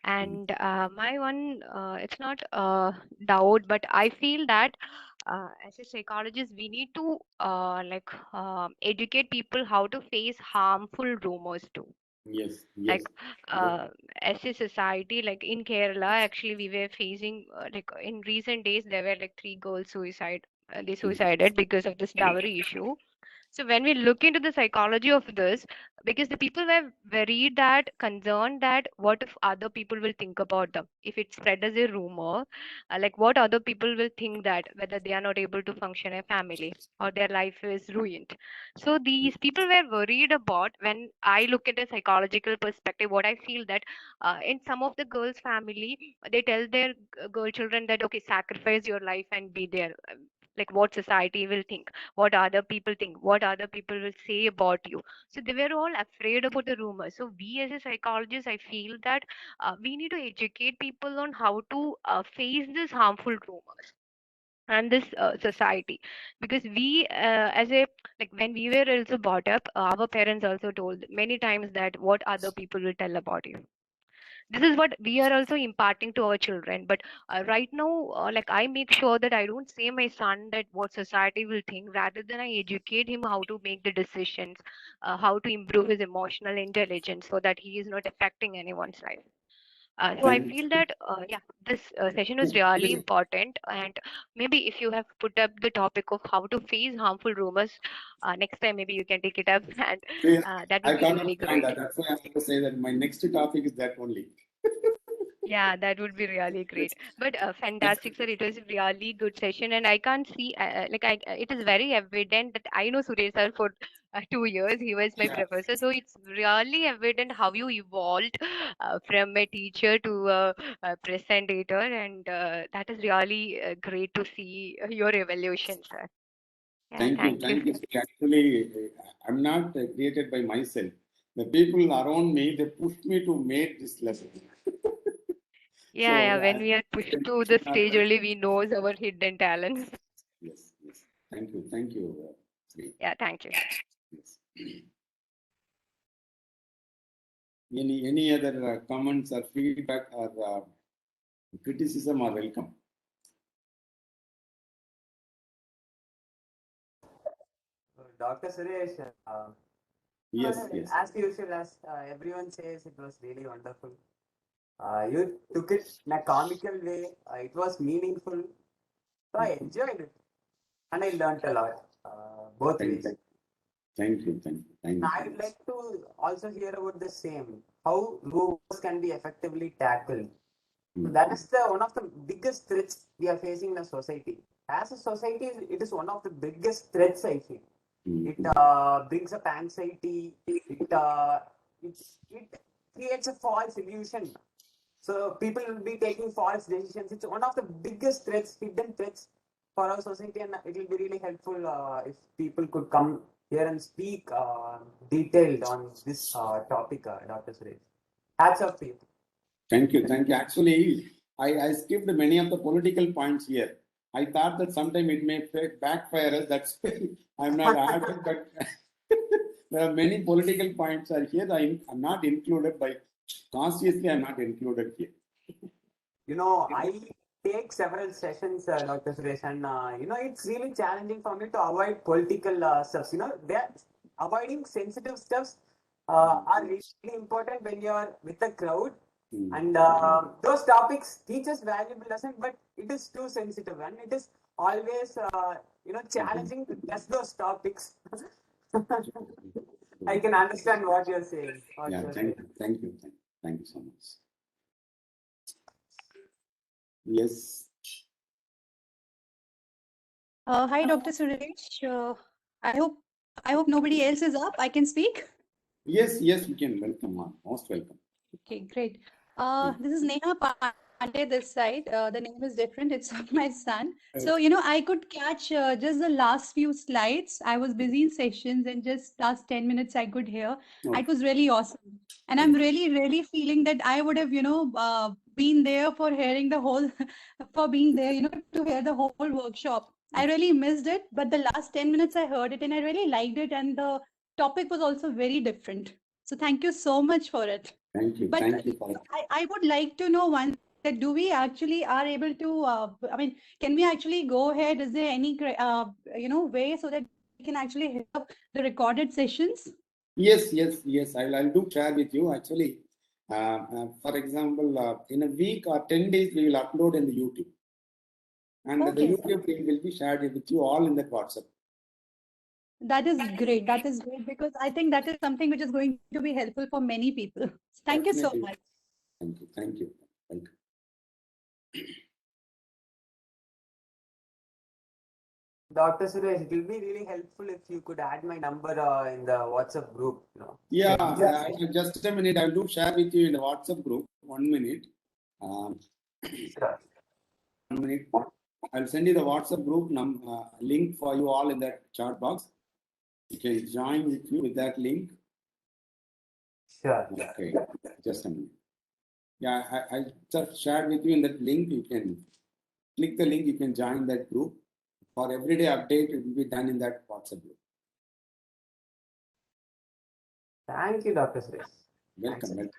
And my one, it's not doubt, but I feel that as a psychologist, we need to educate people how to face harmful rumors too. Yes, yes. Like as a society, like in Kerala, actually we were facing like in recent days there were like 3 girls suicide. They suicided because of this dowry issue. So when we look into the psychology of this, because the people were worried that, concerned that what if other people will think about them if it spread as a rumor, like what other people will think that whether they are not able to function a family or their life is ruined. So these people were worried about. When I look at a psychological perspective, what I feel that in some of the girls' family, they tell their girl children that okay, sacrifice your life and be there. like what society will think, what other people think, what other people will say about you. So they were all afraid about the rumors. So we as a psychologist, I feel that we need to educate people on how to face this harmful rumors and this society, because we as a, like when we were also brought up, our parents also told many times that what other people will tell about you. This is what we are also imparting to our children. But right now, like I make sure that I don't say my son that what society will think, rather than I educate him how to make the decisions, how to improve his emotional intelligence so that he is not affecting anyone's life. So I feel that yeah, this session was really important, and maybe if you have put up the topic of how to face harmful rumors, next time maybe you can take it up, and that I would be thought really of plan great. that. That's why I have to say that my next topic is that only. Yeah, that would be really great. But fantastic, sir. It was a really good session, and I can't see like it is very evident that I know Suresh sir for 2 years. He was my Yeah. professor, so it's really evident how you evolved from a teacher to a presenter, and that is really great to see your evolution, sir. Yeah, Thank you. Thank you. Actually, I'm not created by myself. The people around me, they pushed me to make this level. Yeah, yeah. When we are pushed to the stage, only we know our hidden talents. Yes, yes. Thank you. Thank you. Sri. Yeah, thank you. Yes. Any other comments or feedback or criticism are welcome. Dr. Suresh, Yes, yes. as usual, as everyone says, it was really wonderful. You took it in a comical way. It was meaningful. So I enjoyed it. And I learned a lot, both ways. Thank you. Thank you. Thank you. I would like to also hear about the same, how rumors can be effectively tackled. So that is one of the biggest threats we are facing in a society. As a society, it is one of the biggest threats, I feel. It brings up anxiety. It creates a false illusion. So people will be taking false decisions. It's one of the biggest threats, hidden threats for our society, and it will be really helpful if people could come here and speak detailed on this topic, Dr. Suresh. Hats off to you. Thank you. Thank you. Actually, I skipped many of the political points here. I thought that sometime it may backfire us. That's why I'm not added, but there are many political points are here. I'm not included by consciously. I'm not included here. You know, I take several sessions, Dr. Suresh, and it's really challenging for me to avoid political stuffs. Avoiding sensitive stuffs are really important when you're with a crowd. And those topics teach us valuable lessons, but it is too sensitive, and it is always challenging to test those topics. I can understand what you're saying. Thank you so much. Yes. Hi, Dr. Suresh. I hope nobody else is up. I can speak. Yes, you can. Welcome, most welcome. Okay, great. This is Neha Pandey this side. The name is different. It's of my son. So, I could catch just the last few slides. I was busy in sessions, and just last 10 minutes I could hear. Okay. It was really awesome. And I'm really, really feeling that I would have, been there for hearing the whole, for being there, to hear the whole workshop. I really missed it, but the last 10 minutes I heard it and I really liked it. And the topic was also very different. So thank you so much for it. Thank you. But Thank you for it. I would like to know one, that do we actually are able to, can we actually go ahead? Is there any, way so that we can actually hear the recorded sessions? Yes. I'll do share with you. Actually, for example, in a week or 10 days, we will upload in the YouTube. And Okay. the YouTube link will be shared with you all in that WhatsApp. That is great. That is great, because I think that is something which is going to be helpful for many people. Thank you so Definitely. much. Thank you. Welcome. Dr. Suresh, it will be really helpful if you could add my number in the WhatsApp group. Yeah, just a minute. I'll do share with you in the WhatsApp group. 1 minute. Sure. 1 minute. I'll send you the WhatsApp group link for you all in that chat box. You can join with you with that link. Sure. Okay, just a minute. Yeah, I just shared with you in that link. You can click the link. You can join that group. For everyday update, it will be done in that WhatsApp group. Thank you, Dr. Suresh. Welcome. Welcome.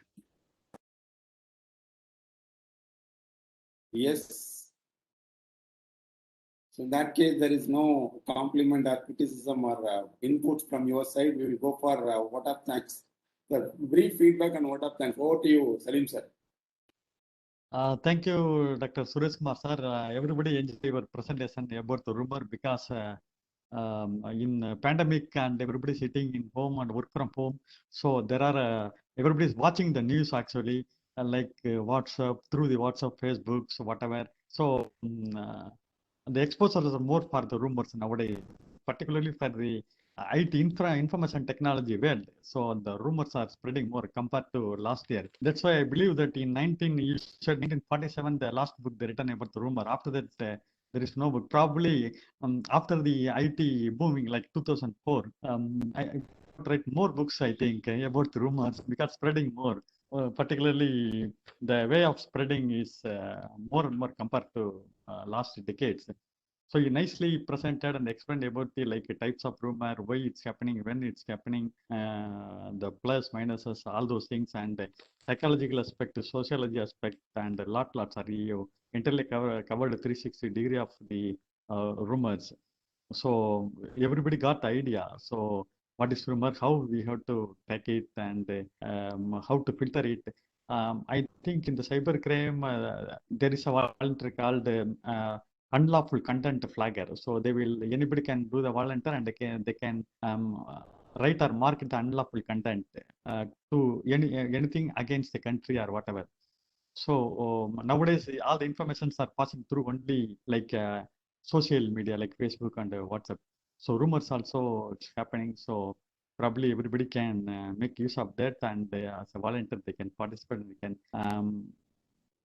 Yes. So in that case, there is no compliment or criticism or inputs from your side. We will go for vote of thanks. The brief feedback and vote of thanks. Over to you, Salim sir. Thank you, Dr. Suresh Kumar sir. Everybody enjoyed your presentation about the rumor because in pandemic and everybody sitting in home and work from home. So there are everybody is watching the news actually, like WhatsApp, through the WhatsApp, Facebook, so whatever. So the exposure is more for the rumors nowadays, particularly for the IT information technology world. So the rumors are spreading more compared to last year. That's why I believe that you said 1947, the last book they written about the rumor. After that, there is no book. Probably after the IT booming, like 2004, I write more books, I think, about the rumors because spreading more. Particularly, the way of spreading is more and more compared to last decades. So you nicely presented and explained about the types of rumor, why it's happening, when it's happening, the plus, minuses, all those things, and psychological aspect, sociology aspect, and lots are you entirely covered 360-degree of the rumors. So everybody got the idea. So what is rumor, how we have to take it, and how to filter it. I think in the cybercrime, there is a volunteer called unlawful content flagger. So anybody can do the volunteer, and they can write or mark the unlawful content to anything against the country or whatever. So nowadays all the informations are passing through only social media like Facebook and WhatsApp. So rumors also it's happening. So probably everybody can make use of that, and as a volunteer they can participate.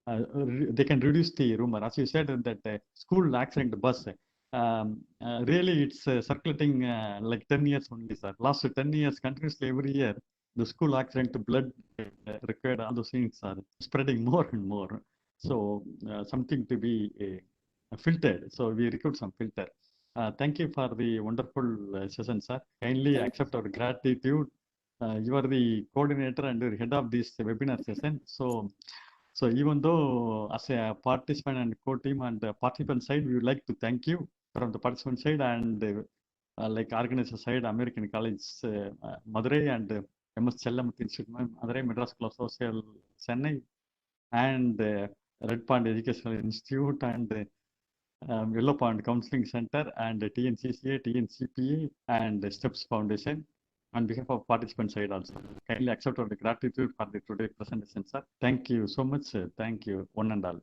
They can reduce the rumor. As you said, that school accident bus. Really, it's circulating like 10 years only, sir. Last 10 years, continuously every year, the school accident, blood required, all those things are spreading more and more. So something to be filtered. So we recruit some filter. Thank you for the wonderful session, sir. Kindly accept our gratitude. You are the coordinator and the head of this webinar session. So even though as a participant and co-team and participant side, we would like to thank you from the participant side and like organizer side, American College Madurai and MS Chellamuthi Institute Madurai, Madras School of Social Chennai, and Red Pond Educational Institute, and Yellow Pond Counseling Center, and TNCCA, TNCPA, and STEPS Foundation. On behalf of participant side also, kindly accept our gratitude for the today presentation, sir. Thank you so much, sir. Thank you, one and all.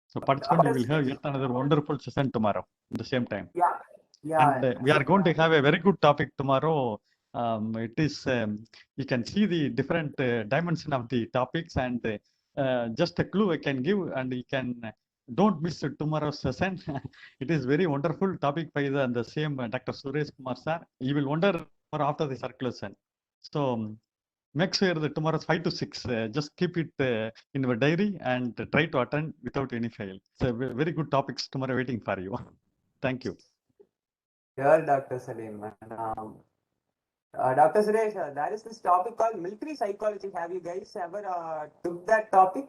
So participant, we will have yet another wonderful session tomorrow at the same time. Yeah. And we are going to have a very good topic tomorrow. It is, you can see the different dimension of the topics, and just a clue I can give, and you can don't miss tomorrow's session. It is very wonderful topic by the same Dr. Suresh Kumar sir. You will wonder after the circulation. So make sure that tomorrow's 5 to 6, just keep it in your diary and try to attend without any fail. So very good topics tomorrow waiting for you. Thank you. Sure, Dr. Salim. Dr. Suresh, there is this topic called military psychology. Have you guys ever took that topic?